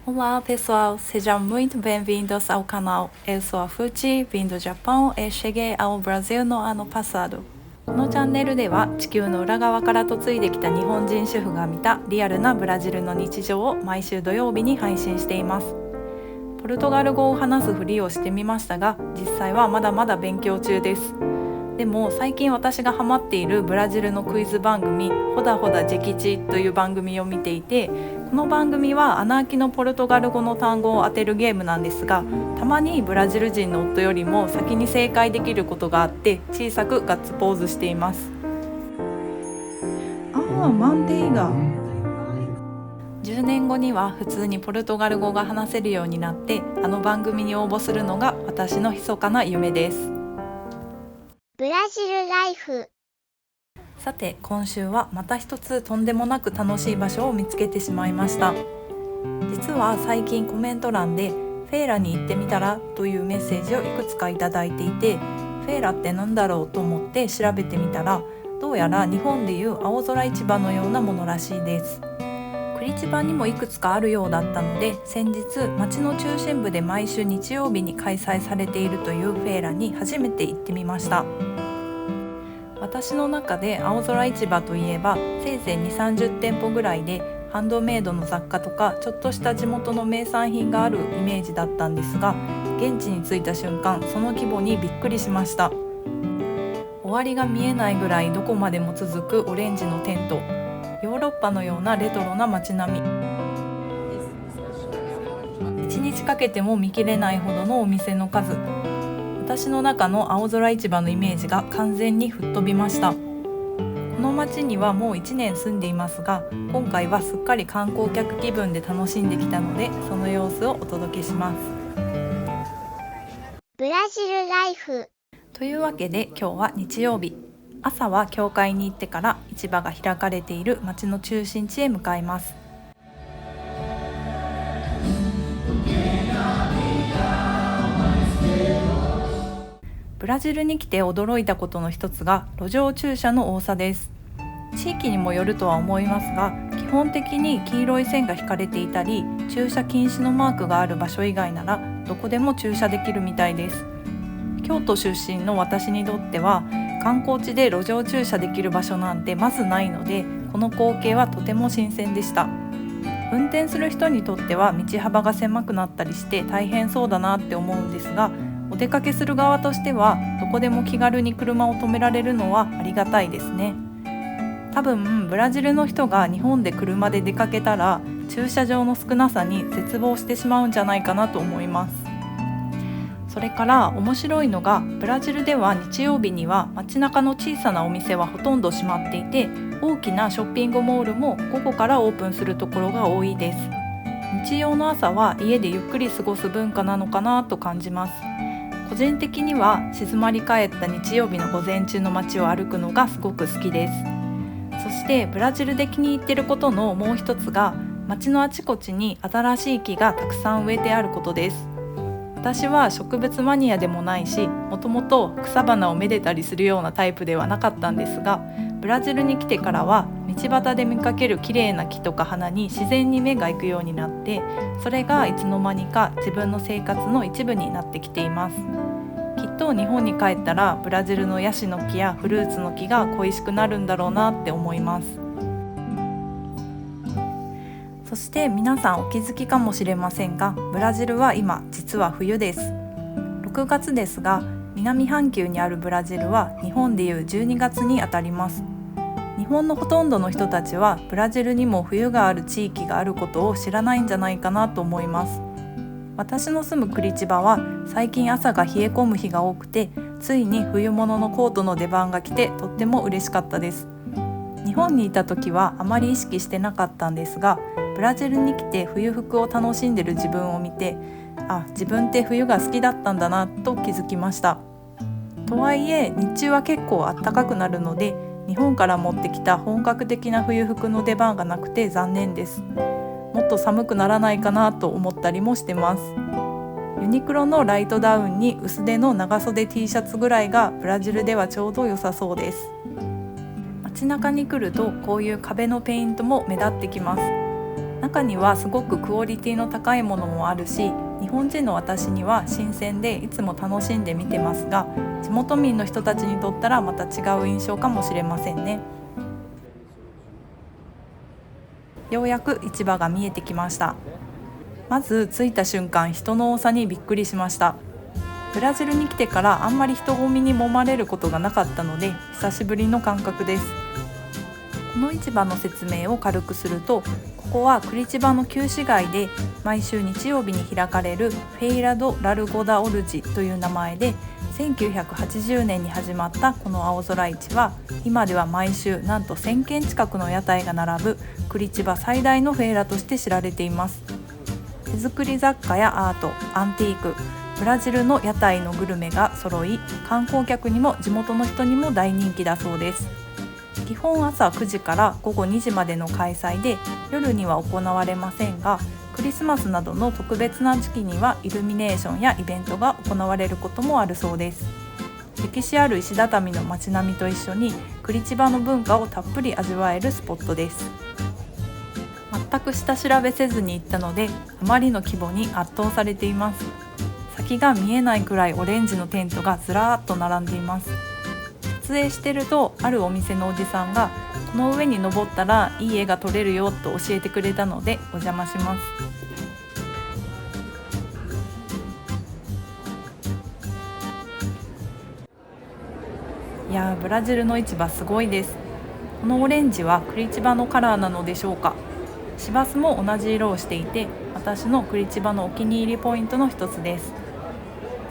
Olá pessoal, sejam muito bem-vindos ao canal. Eu sou a Fuji, vim do Japão e cheguei ao Brasil no ano passado。このチャンネルでは地球の裏側から嫁いできた日本人主婦が見たリアルなブラジルの日常を毎週土曜日に配信しています。ポルトガル語を話すふりをしてみましたが、実際はまだまだ勉強中です。でも最近私がハマっているブラジルのクイズ番組ホダホダジェキチという番組を見ていて、この番組は穴あきのポルトガル語の単語を当てるゲームなんですが、たまにブラジル人の夫よりも先に正解できることがあって小さくガッツポーズしています。マンデーガ10年後には普通にポルトガル語が話せるようになって、あの番組に応募するのが私の密かな夢です。ブラジルライフ。さて今週はまた一つとんでもなく楽しい場所を見つけてしまいました。実は最近コメント欄でフェーラに行ってみたらというメッセージをいくつかいただいていて、フェーラって何だろうと思って調べてみたら、どうやら日本でいう青空市場のようなものらしいです。栗市場にもいくつかあるようだったので、先日町の中心部で毎週日曜日に開催されているというフェーラに初めて行ってみました。私の中で青空市場といえばせいぜい 2,30 店舗ぐらいでハンドメイドの雑貨とかちょっとした地元の名産品があるイメージだったんですが、現地に着いた瞬間その規模にびっくりしました。終わりが見えないぐらいどこまでも続くオレンジのテント、ヨーロッパのようなレトロな街並み、1日かけても見切れないほどのお店の数、私の中の青空市場のイメージが完全に吹っ飛びました。この街にはもう1年住んでいますが、今回はすっかり観光客気分で楽しんできたので、その様子をお届けします。ブラジルライフ。というわけで今日は日曜日、朝は教会に行ってから市場が開かれている街の中心地へ向かいます。ブラジルに来て驚いたことの一つが路上駐車の多さです。地域にもよるとは思いますが、基本的に黄色い線が引かれていたり駐車禁止のマークがある場所以外ならどこでも駐車できるみたいです。京都出身の私にとっては観光地で路上駐車できる場所なんてまずないので、この光景はとても新鮮でした。運転する人にとっては道幅が狭くなったりして大変そうだなって思うんですが、お出かけする側としてはどこでも気軽に車を止められるのはありがたいですね。多分ブラジルの人が日本で車で出かけたら駐車場の少なさに絶望してしまうんじゃないかなと思います。それから面白いのが、ブラジルでは日曜日には街中の小さなお店はほとんど閉まっていて、大きなショッピングモールも午後からオープンするところが多いです。日曜の朝は家でゆっくり過ごす文化なのかなと感じます。個人的には静まり返った日曜日の午前中の街を歩くのがすごく好きです。そしてブラジルで気に入っていることのもう一つが、街のあちこちに新しい木がたくさん植えてあることです。私は植物マニアでもないし、もともと草花をめでたりするようなタイプではなかったんですが、ブラジルに来てからは道端で見かける綺麗な木とか花に自然に目が行くようになって、それがいつの間にか自分の生活の一部になってきています。きっと日本に帰ったらブラジルのヤシの木やフルーツの木が恋しくなるんだろうなって思います。そして皆さんお気づきかもしれませんが、ブラジルは今実は冬です。6月ですが、南半球にあるブラジルは日本でいう12月にあたります。日本のほとんどの人たちはブラジルにも冬がある地域があることを知らないんじゃないかなと思います。私の住むクリチバは最近朝が冷え込む日が多くて、ついに冬物のコートの出番が来てとっても嬉しかったです。日本にいた時はあまり意識してなかったんですが、ブラジルに来て冬服を楽しんでる自分を見て、自分って冬が好きだったんだなと気づきました。とはいえ日中は結構暖かくなるので、日本から持ってきた本格的な冬服の出番がなくて残念です。もっと寒くならないかなと思ったりもしてます。ユニクロのライトダウンに薄手の長袖 T シャツぐらいがブラジルではちょうど良さそうです。街中に来るとこういう壁のペイントも目立ってきます。中にはすごくクオリティの高いものもあるし、日本人の私には新鮮でいつも楽しんで見てますが、地元民の人たちにとったらまた違う印象かもしれませんね。ようやく市場が見えてきました。まず着いた瞬間、人の多さにびっくりしました。ブラジルに来てからあんまり人混みに揉まれることがなかったので、久しぶりの感覚です。この市場の説明を軽くすると、ここはクリチバの旧市街で毎週日曜日に開かれるフェイラ・ド・ラルゴダ・オルジという名前で、1980年に始まったこの青空市は、今では毎週なんと1000軒近くの屋台が並ぶクリチバ最大のフェイラとして知られています。手作り雑貨やアート、アンティーク、ブラジルの屋台のグルメが揃い、観光客にも地元の人にも大人気だそうです。基本朝9時から午後2時までの開催で、夜には行われませんが、クリスマスなどの特別な時期にはイルミネーションやイベントが行われることもあるそうです。歴史ある石畳の街並みと一緒にクリチバの文化をたっぷり味わえるスポットです。全く下調べせずに行ったので、あまりの規模に圧倒されています。先が見えないくらいオレンジのテントがずらーっと並んでいます。撮影してると、あるお店のおじさんがこの上に登ったらいい絵が撮れるよと教えてくれたのでお邪魔します。いやー、ブラジルの市場すごいです。このオレンジはクリチバのカラーなのでしょうか。市バスも同じ色をしていて、私のクリチバのお気に入りポイントの一つです。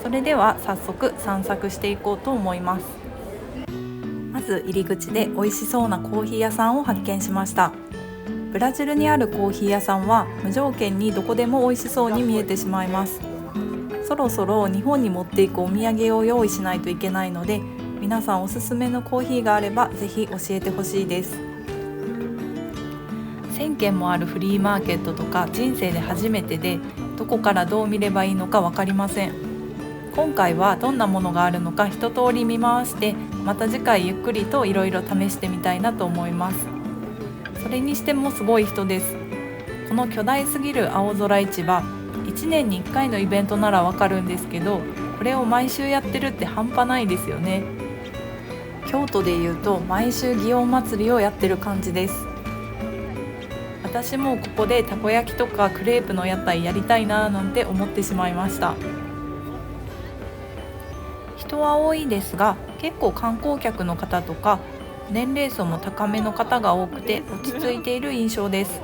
それでは早速散策していこうと思います。まず入り口で美味しそうなコーヒー屋さんを発見しました。ブラジルにあるコーヒー屋さんは無条件にどこでも美味しそうに見えてしまいます。そろそろ日本に持っていくお土産を用意しないといけないので、皆さんおすすめのコーヒーがあればぜひ教えてほしいです。1000軒もあるフリーマーケットとか人生で初めてで、どこからどう見ればいいのか分かりません。今回はどんなものがあるのか一通り見回して、また次回ゆっくりといろいろ試してみたいなと思います。それにしてもすごい人です。この巨大すぎる青空市場、1年に1回のイベントならわかるんですけど、これを毎週やってるって半端ないですよね。京都でいうと毎週祇園祭りをやってる感じです。私もここでたこ焼きとかクレープの屋台やりたいななんて思ってしまいました。人は多いですが、結構観光客の方とか年齢層も高めの方が多くて落ち着いている印象です。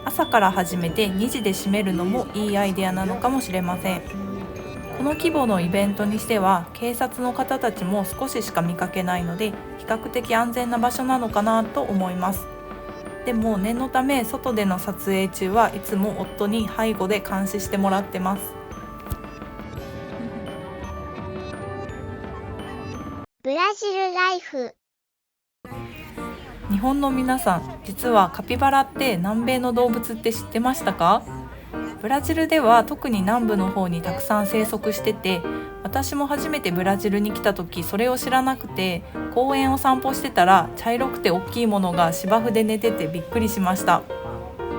朝から始めて2時で閉めるのもいいアイデアなのかもしれません。この規模のイベントにしては警察の方たちも少ししか見かけないので、比較的安全な場所なのかなと思います。でも念のため外での撮影中はいつも夫に背後で監視してもらってます。ブラジルライフ。日本の皆さん、実はカピバラって南米の動物って知ってましたか？ブラジルでは特に南部の方にたくさん生息してて、私も初めてブラジルに来た時それを知らなくて、公園を散歩してたら茶色くて大きいものが芝生で寝ててびっくりしました。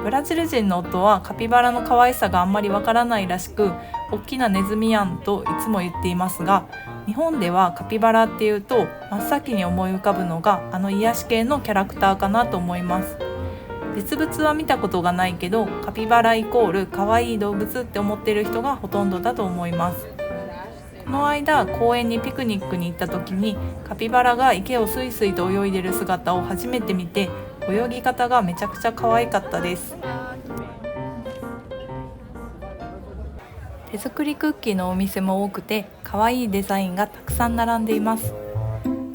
ブラジル人の夫はカピバラの可愛さがあんまりわからないらしく、大きなネズミやんといつも言っていますが、日本ではカピバラっていうと真っ先に思い浮かぶのがあの癒し系のキャラクターかなと思います。実物は見たことがないけど、カピバライコール可愛い動物って思ってる人がほとんどだと思います。この間公園にピクニックに行った時に、カピバラが池をスイスイと泳いでる姿を初めて見て、泳ぎ方がめちゃくちゃ可愛かったです。手作りクッキーのお店も多くて、可愛いデザインがたくさん並んでいます。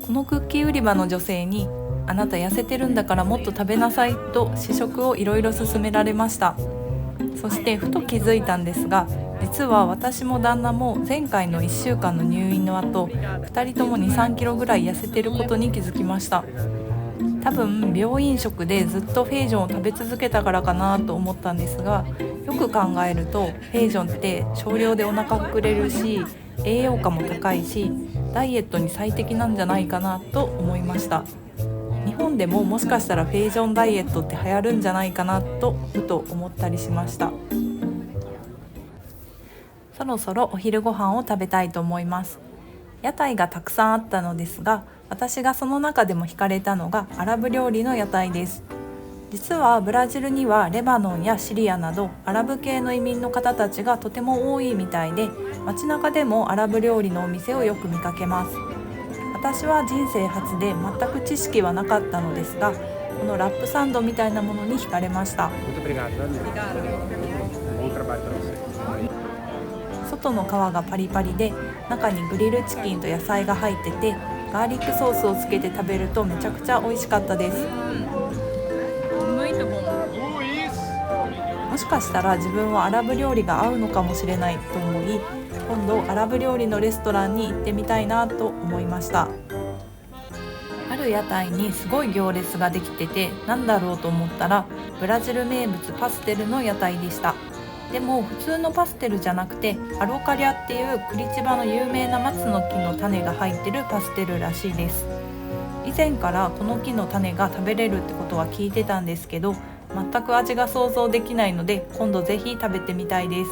このクッキー売り場の女性に、あなた痩せてるんだからもっと食べなさいと試食をいろいろ勧められました。そしてふと気づいたんですが、実は私も旦那も前回の1週間の入院の後、2人とも 2,3 キロぐらい痩せてることに気づきました。多分病院食でずっとフェージョンを食べ続けたからかなと思ったんですが、よく考えるとフェージョンって少量でお腹膨れるし、栄養価も高いし、ダイエットに最適なんじゃないかなと思いました。日本でももしかしたらフェイジョンダイエットって流行るんじゃないかなとふと思ったりしました。そろそろお昼ご飯を食べたいと思います。屋台がたくさんあったのですが、私がその中でも惹かれたのがアラブ料理の屋台です。実はブラジルにはレバノンやシリアなどアラブ系の移民の方たちがとても多いみたいで、街中でもアラブ料理のお店をよく見かけます。私は人生初で全く知識はなかったのですが、このラップサンドみたいなものに惹かれました。外の皮がパリパリで、中にグリルチキンと野菜が入ってて、ガーリックソースをつけて食べるとめちゃくちゃ美味しかったです。もしかしたら自分はアラブ料理が合うのかもしれないと思い、今度アラブ料理のレストランに行ってみたいなと思いました。ある屋台にすごい行列ができてて、なんだろうと思ったらブラジル名物パステルの屋台でした。でも普通のパステルじゃなくて、アロカリャっていうクリチバの有名な松の木の種が入ってるパステルらしいです。以前からこの木の種が食べれるってことは聞いてたんですけど、全く味が想像できないので、今度ぜひ食べてみたいです。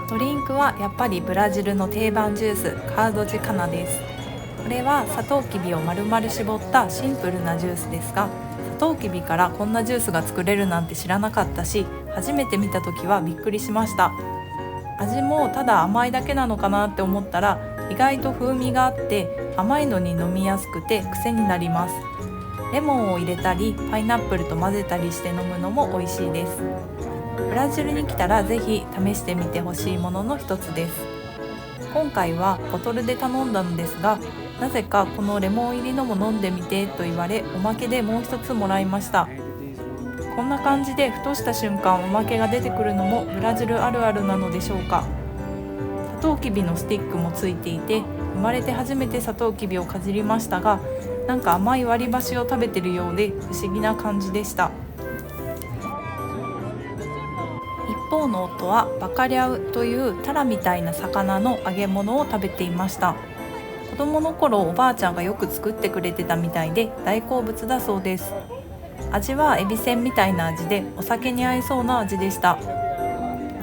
ドリンクはやっぱりブラジルの定番ジュース、カードジカナです。これはサトウキビを丸々絞ったシンプルなジュースですが、サトウキビからこんなジュースが作れるなんて知らなかったし、初めて見た時はびっくりしました。味もただ甘いだけなのかなって思ったら、意外と風味があって甘いのに飲みやすくて癖になります。レモンを入れたりパイナップルと混ぜたりして飲むのも美味しいです。ブラジルに来たらぜひ試してみてほしいものの一つです。今回はボトルで頼んだのですが、なぜかこのレモン入りのも飲んでみてと言われ、おまけでもう一つもらいました。こんな感じでふとした瞬間おまけが出てくるのもブラジルあるあるなのでしょうか。サトウキビのスティックもついていて、生まれて初めてサトウキビをかじりましたが、なんか甘い割り箸を食べてるようで不思議な感じでした。一方の夫はバカリャウというタラみたいな魚の揚げ物を食べていました。子供の頃おばあちゃんがよく作ってくれてたみたいで大好物だそうです。味はエビせんみたいな味で、お酒に合いそうな味でした。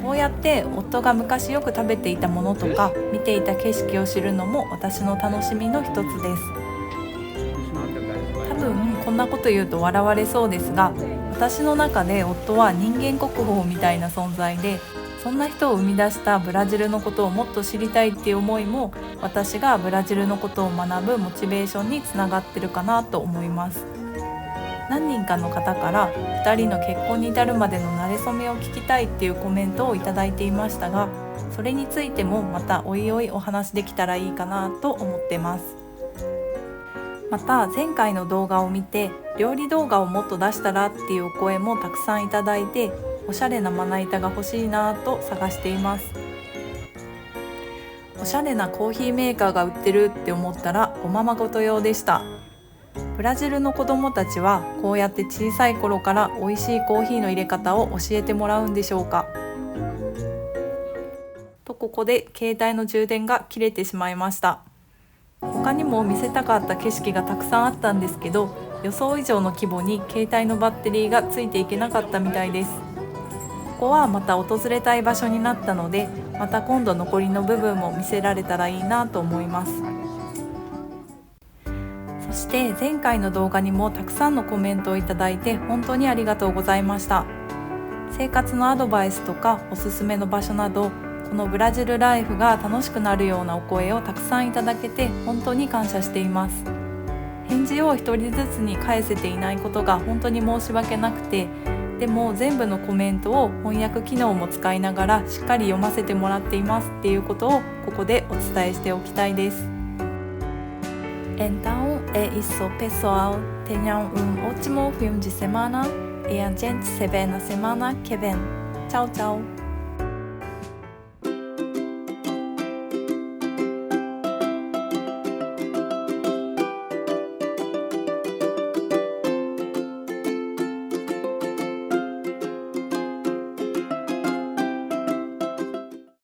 こうやって夫が昔よく食べていたものとか見ていた景色を知るのも私の楽しみの一つです。多分こんなこと言うと笑われそうですが、私の中で夫は人間国宝みたいな存在で、そんな人を生み出したブラジルのことをもっと知りたいっていう思いも、私がブラジルのことを学ぶモチベーションにつながってるかなと思います。何人かの方から2人の結婚に至るまでの馴れ初めを聞きたいっていうコメントをいただいていましたが、それについてもまたおいおいお話できたらいいかなと思ってます。また前回の動画を見て、料理動画をもっと出したらっていうお声もたくさんいただいて、おしゃれなまな板が欲しいなと探しています。おしゃれなコーヒーメーカーが売ってるって思ったらおままごと用でした。ブラジルの子どもたちはこうやって小さい頃から美味しいコーヒーの入れ方を教えてもらうんでしょうか。とここで携帯の充電が切れてしまいました。他にも見せたかった景色がたくさんあったんですけど、予想以上の規模に携帯のバッテリーがついていけなかったみたいです。ここはまた訪れたい場所になったので、また今度残りの部分も見せられたらいいなと思います。そして前回の動画にもたくさんのコメントをいただいて本当にありがとうございました。生活のアドバイスとかおすすめの場所など、このブラジルライフが楽しくなるようなお声をたくさんいただけて本当に感謝しています。返事を一人ずつに返せていないことが本当に申し訳なくて、でも全部のコメントを翻訳機能も使いながらしっかり読ませてもらっていますっていうことをここでお伝えしておきたいです。Então é isso, pessoal. Tenham ótimo fim de semana e a gente se vê na semana que vem. Tchau, tchau.